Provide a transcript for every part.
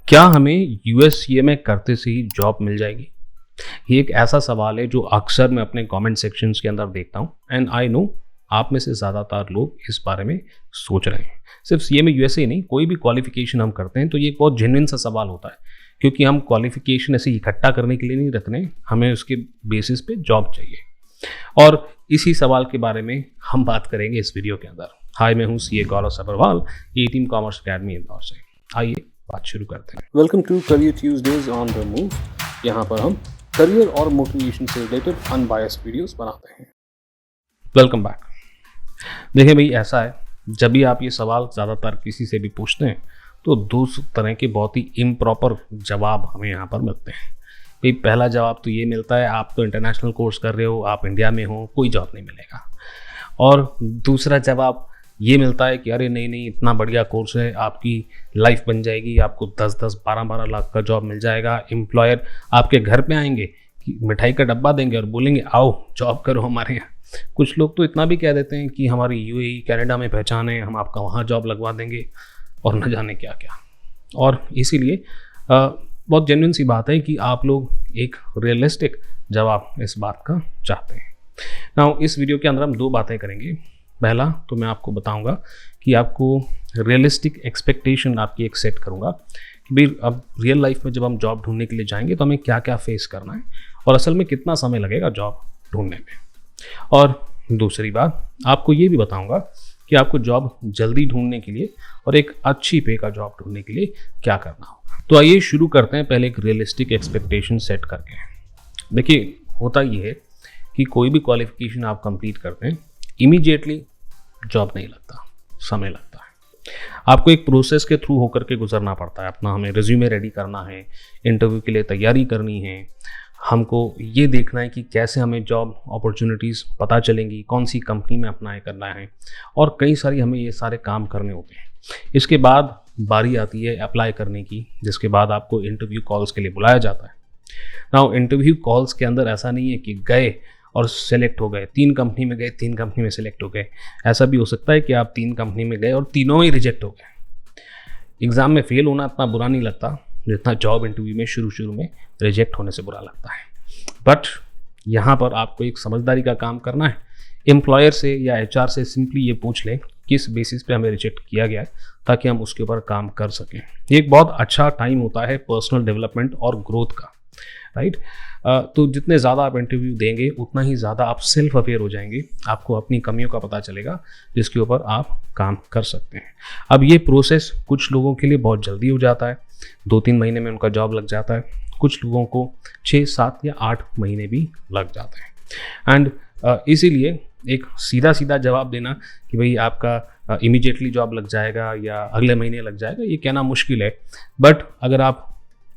क्या हमें यूएससीए में करते से ही जॉब मिल जाएगी? ये एक ऐसा सवाल है जो अक्सर मैं अपने कमेंट सेक्शंस के अंदर देखता हूँ एंड आई नो आप में से ज़्यादातर लोग इस बारे में सोच रहे हैं। सिर्फ सीए में यूएसए नहीं, कोई भी क्वालिफिकेशन हम करते हैं तो ये एक बहुत जेन्युइन सा सवाल होता है, क्योंकि हम क्वालिफिकेशन ऐसे इकट्ठा करने के लिए नहीं रख रहे हैं, हमें उसके बेसिस पे जॉब चाहिए। और इसी सवाल के बारे में हम बात करेंगे इस वीडियो के अंदर। हाय, मैं हूँ CA Gaurav Sabharwal, A Team Commerce Academy Indore से। आइए बात शुरू करते हैं। Welcome to career Tuesdays on the move. यहाँ पर हम करियर और मोटिवेशन से रिलेटेड अनबायस्ड वीडियोस बनाते हैं। Welcome back. देखिए भाई, ऐसा है, जब भी आप ये सवाल ज़्यादातर किसी से भी पूछते हैं तो दो तरह के बहुत ही इम्प्रॉपर जवाब हमें यहाँ पर मिलते हैं। भाई, पहला जवाब तो ये मिलता है, आप तो इंटरनेशनल कोर्स कर रहे हो, आप इंडिया में हो, कोई जॉब नहीं मिलेगा। और दूसरा जवाब ये मिलता है कि अरे नहीं नहीं, इतना बढ़िया कोर्स है, आपकी लाइफ बन जाएगी, आपको 10-10, 12-12 लाख का जॉब मिल जाएगा। एम्प्लॉयर आपके घर पे आएंगे, कि मिठाई का डब्बा देंगे और बोलेंगे आओ जॉब करो हमारे यहाँ। कुछ लोग तो इतना भी कह देते हैं कि हमारी यूएई कनाडा में पहचान है, हम आपका वहाँ जॉब लगवा देंगे और न जाने क्या क्या। और इसीलिए बहुत जेन्युइन सी बात है कि आप लोग एक रियलिस्टिक जवाब इस बात का चाहते हैं। नाउ इस वीडियो के अंदर हम दो बातें करेंगे। पहला तो मैं आपको बताऊंगा कि आपको रियलिस्टिक एक्सपेक्टेशन आपकी एक सेट करूंगा कि भाई अब रियल लाइफ में जब हम जॉब ढूंढने के लिए जाएंगे तो हमें क्या क्या फेस करना है और असल में कितना समय लगेगा जॉब ढूंढने में। और दूसरी बात, आपको ये भी बताऊंगा कि आपको जॉब जल्दी ढूंढने के लिए और एक अच्छी पे का जॉब ढूंढने के लिए क्या करना होगा। तो आइए शुरू करते हैं पहले एक रियलिस्टिक एक्सपेक्टेशन सेट करके। देखिए, होता ये है कि कोई भी क्वालिफिकेशन आप कंप्लीट करते हैं, इमीडिएटली जॉब नहीं लगता, समय लगता है। आपको एक प्रोसेस के थ्रू होकर के गुजरना पड़ता है। अपना हमें रिज्यूमे रेडी करना है, इंटरव्यू के लिए तैयारी करनी है, हमको ये देखना है कि कैसे हमें जॉब अपॉर्चुनिटीज़ पता चलेंगी, कौन सी कंपनी में अप्लाई करना है, और कई सारी हमें ये सारे काम करने होते हैं। इसके बाद बारी आती है अप्लाई करने की, जिसके बाद आपको इंटरव्यू कॉल्स के लिए बुलाया जाता है। नाउ इंटरव्यू कॉल्स के अंदर ऐसा नहीं है कि गए और सेलेक्ट हो गए, 3 कंपनी में गए, 3 कंपनी में सेलेक्ट हो गए। ऐसा भी हो सकता है कि आप 3 कंपनी में गए और तीनों ही रिजेक्ट हो गए। एग्ज़ाम में फेल होना इतना बुरा नहीं लगता जितना जॉब इंटरव्यू में शुरू में रिजेक्ट होने से बुरा लगता है। बट यहाँ पर आपको एक समझदारी का काम करना है। एम्प्लॉयर से या एचआर से सिंपली ये पूछ लें किस बेसिस पे हमें रिजेक्ट किया गया है, ताकि हम उसके ऊपर काम कर सकें। ये एक बहुत अच्छा टाइम होता है पर्सनल डेवलपमेंट और ग्रोथ का, राइट। तो जितने ज़्यादा आप इंटरव्यू देंगे उतना ही ज़्यादा आप सेल्फ अवेयर हो जाएंगे, आपको अपनी कमियों का पता चलेगा जिसके ऊपर आप काम कर सकते हैं। अब ये प्रोसेस कुछ लोगों के लिए बहुत जल्दी हो जाता है, 2-3 महीने में उनका जॉब लग जाता है। कुछ लोगों को 6, 7 या 8 महीने भी लग जाते हैं। एंड इसीलिए एक सीधा जवाब देना कि भाई आपका इमीडिएटली जॉब लग जाएगा या अगले महीने लग जाएगा, ये कहना मुश्किल है। बट अगर आप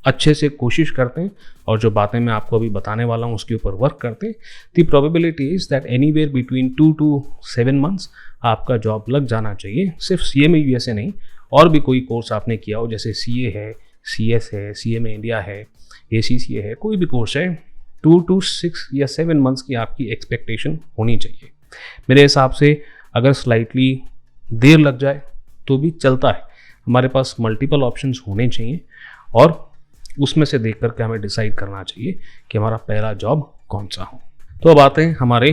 अच्छे से कोशिश करते हैं और जो बातें मैं आपको अभी बताने वाला हूँ उसके ऊपर वर्क करते हैं, the probability is that anywhere between 2 to 7 months आपका जॉब लग जाना चाहिए। सिर्फ सीए में यूएसए नहीं, और भी कोई कोर्स आपने किया हो, जैसे सीए है, सीएस है, सीए में इंडिया है, एसीसीए है, कोई भी कोर्स है, 2 to 6 या 7 मंथ्स की आपकी एक्सपेक्टेशन होनी चाहिए। मेरे हिसाब से अगर स्लाइटली देर लग जाए तो भी चलता है। हमारे पास मल्टीपल ऑप्शंस होने चाहिए और उसमें से देख करके हमें डिसाइड करना चाहिए कि हमारा पहला जॉब कौन सा हो। तो अब आते हैं हमारे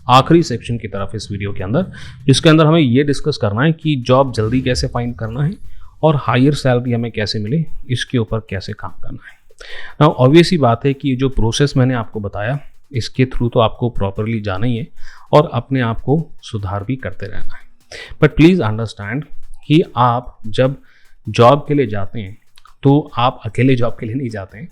आखिरी सेक्शन की तरफ इस वीडियो के अंदर, जिसके अंदर हमें ये डिस्कस करना है कि जॉब जल्दी कैसे फाइंड करना है और हायर सैलरी हमें कैसे मिले, इसके ऊपर कैसे काम करना है। नाउ ऑब्वियस ही बात है कि जो प्रोसेस मैंने आपको बताया, इसके थ्रू तो आपको प्रॉपरली जाना ही है और अपने आप को सुधार भी करते रहना है। बट प्लीज़ अंडरस्टैंड कि आप जब जॉब के लिए जाते हैं तो आप अकेले जॉब के लिए नहीं जाते हैं,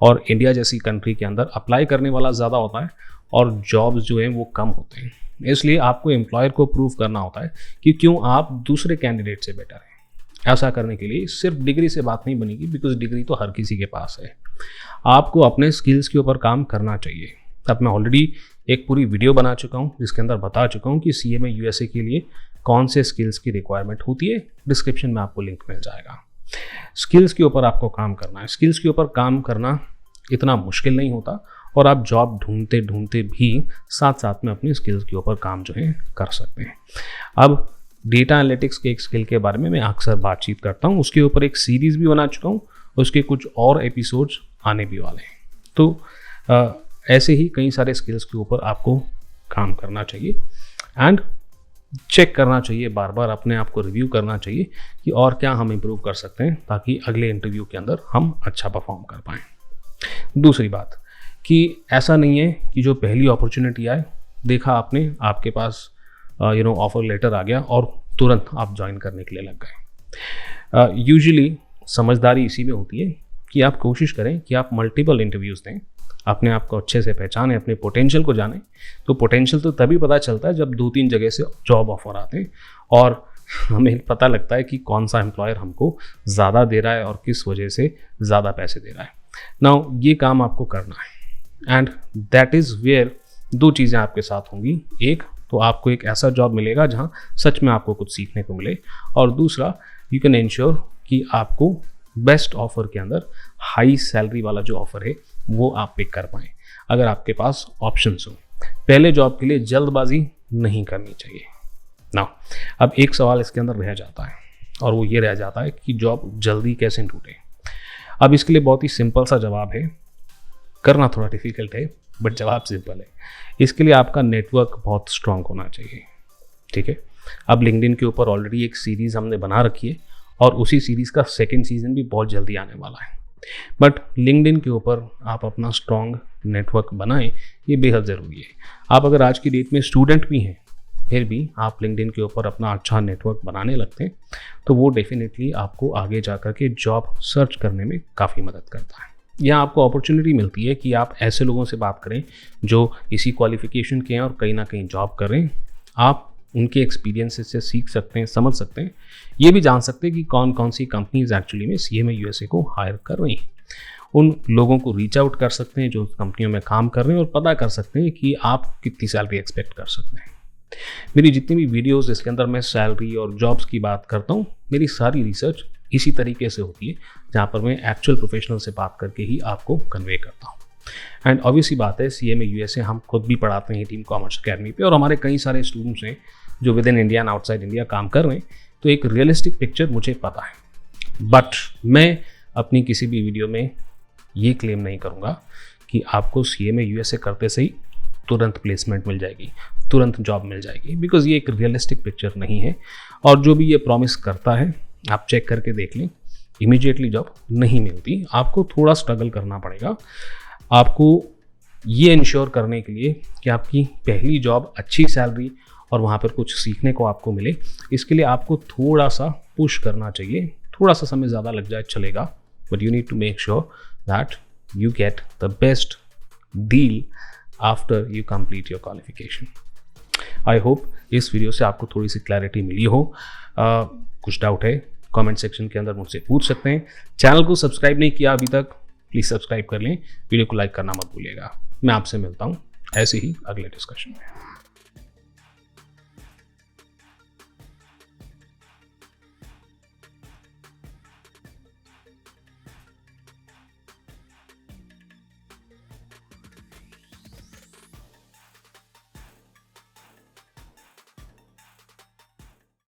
और इंडिया जैसी कंट्री के अंदर अप्लाई करने वाला ज़्यादा होता है और जॉब्स जो हैं वो कम होते हैं। इसलिए आपको एम्प्लॉयर को प्रूव करना होता है कि क्यों आप दूसरे कैंडिडेट से बेटर हैं। ऐसा करने के लिए सिर्फ डिग्री से बात नहीं बनेगी, बिकॉज डिग्री तो हर किसी के पास है। आपको अपने स्किल्स के ऊपर काम करना चाहिए। अब मैं ऑलरेडी एक पूरी वीडियो बना चुका हूँ जिसके अंदर बता चुका हूँ कि सीए में यूएसए के लिए कौन से स्किल्स की रिक्वायरमेंट होती है। डिस्क्रिप्शन में आपको लिंक मिल जाएगा। स्किल्स के ऊपर आपको काम करना है। स्किल्स के ऊपर काम करना इतना मुश्किल नहीं होता और आप जॉब ढूंढते ढूंढते भी साथ साथ में अपनी स्किल्स के ऊपर काम जो है कर सकते हैं। अब डेटा एनालिटिक्स के एक स्किल के बारे में मैं अक्सर बातचीत करता हूँ, उसके ऊपर एक सीरीज़ भी बना चुका हूँ उसके कुछ और एपिसोड्स आने भी वाले हैं। तो ऐसे ही कई सारे स्किल्स के ऊपर आपको काम करना चाहिए एंड चेक करना चाहिए, बार बार अपने आप को रिव्यू करना चाहिए कि और क्या हम इम्प्रूव कर सकते हैं ताकि अगले इंटरव्यू के अंदर हम अच्छा परफॉर्म कर पाएँ। दूसरी बात कि ऐसा नहीं है कि जो पहली अपॉर्चुनिटी आए, देखा आपने, आपके पास ऑफर लेटर आ गया और तुरंत आप ज्वाइन करने के लिए लग गए। यूजुअली समझदारी इसी में होती है कि आप कोशिश करें कि आप मल्टीपल इंटरव्यूज़ दें, अपने आप को अच्छे से पहचानें, अपने पोटेंशियल को जानें। तो पोटेंशियल तो तभी पता चलता है जब 2-3 जगह से जॉब ऑफर आते हैं और हमें पता लगता है कि कौन सा एम्प्लॉयर हमको ज़्यादा दे रहा है और किस वजह से ज़्यादा पैसे दे रहा है। नाउ ये काम आपको करना है एंड दैट इज़ वेयर 2 चीज़ें आपके साथ होंगी। एक तो आपको एक ऐसा जॉब मिलेगा जहाँ सच में आपको कुछ सीखने को मिले, और दूसरा यू कैन इंश्योर कि आपको बेस्ट ऑफर के अंदर हाई सैलरी वाला जो ऑफर है वो आप पिक कर पाएँ अगर आपके पास ऑप्शंस हो। पहले जॉब के लिए जल्दबाजी नहीं करनी चाहिए ना। अब एक सवाल इसके अंदर रह जाता है और वो ये रह जाता है कि जॉब जल्दी कैसे टूटे। अब इसके लिए बहुत ही सिंपल सा जवाब है, करना थोड़ा डिफिकल्ट है बट जवाब सिंपल है। इसके लिए आपका नेटवर्क बहुत स्ट्रांग होना चाहिए, ठीक है। अब लिंक्डइन के ऊपर ऑलरेडी एक सीरीज़ हमने बना रखी है और उसी सीरीज़ का सेकंड सीजन भी बहुत जल्दी आने वाला है। बट लिंक्डइन के ऊपर आप अपना स्ट्रांग नेटवर्क बनाएं, ये बेहद ज़रूरी है। आप अगर आज की डेट में स्टूडेंट भी हैं फिर भी आप लिंक्डइन के ऊपर अपना अच्छा नेटवर्क बनाने लगते हैं तो वो डेफिनेटली आपको आगे जा कर के जॉब सर्च करने में काफ़ी मदद करता है। यहाँ आपको अपॉर्चुनिटी मिलती है कि आप ऐसे लोगों से बात करें जो इसी क्वालिफिकेशन के हैं और कहीं ना कहीं जॉब कर रहे हैं। आप उनके एक्सपीरियंसेस से सीख सकते हैं, समझ सकते हैं, ये भी जान सकते हैं कि कौन कौन सी कंपनीज एक्चुअली में CMA USA को हायर कर रही हैं। उन लोगों को रीच आउट कर सकते हैं जो कंपनियों में काम कर रहे हैं और पता कर सकते हैं कि आप कितनी सैलरी एक्सपेक्ट कर सकते हैं। मेरी जितनी भी वीडियोज़ इसके अंदर मैं सैलरी और जॉब्स की बात करता हूँ, मेरी सारी रिसर्च इसी तरीके से होती है जहाँ पर मैं एक्चुअल प्रोफेशनल से बात करके ही आपको कन्वे करता हूँ। एंड ऑब्वियसली बात है CMA USA हम खुद भी पढ़ाते हैं टीम कॉमर्स अकेडमी पे और हमारे कई सारे स्टूडेंट्स हैं जो with in India and outside India काम कर रहे हैं। तो एक रियलिस्टिक पिक्चर मुझे पता है बट मैं अपनी किसी भी वीडियो में ये क्लेम नहीं करूँगा कि आपको CMA USA करते से ही तुरंत प्लेसमेंट मिल जाएगी, तुरंत जॉब मिल जाएगी, बिकॉज ये एक रियलिस्टिक पिक्चर नहीं है। और जो भी ये प्रॉमिस करता है आप चेक करके देख लें, इमीडिएटली जॉब नहीं मिलती, आपको थोड़ा स्ट्रगल करना पड़ेगा। आपको ये इंश्योर करने के लिए कि आपकी पहली जॉब अच्छी सैलरी और वहाँ पर कुछ सीखने को आपको मिले, इसके लिए आपको थोड़ा सा पुश करना चाहिए। थोड़ा सा समय ज़्यादा लग जाए चलेगा but you need to make sure that you get the best deal after you complete your qualification. I hope इस वीडियो से आपको थोड़ी सी क्लैरिटी मिली हो। कुछ डाउट है कमेंट सेक्शन के अंदर मुझसे पूछ सकते हैं। चैनल को सब्सक्राइब नहीं किया अभी तक, प्लीज़ सब्सक्राइब कर लें, वीडियो को लाइक करना मत भूलिएगा। मैं आपसे मिलता हूँ ऐसे ही अगले डिस्कशन में।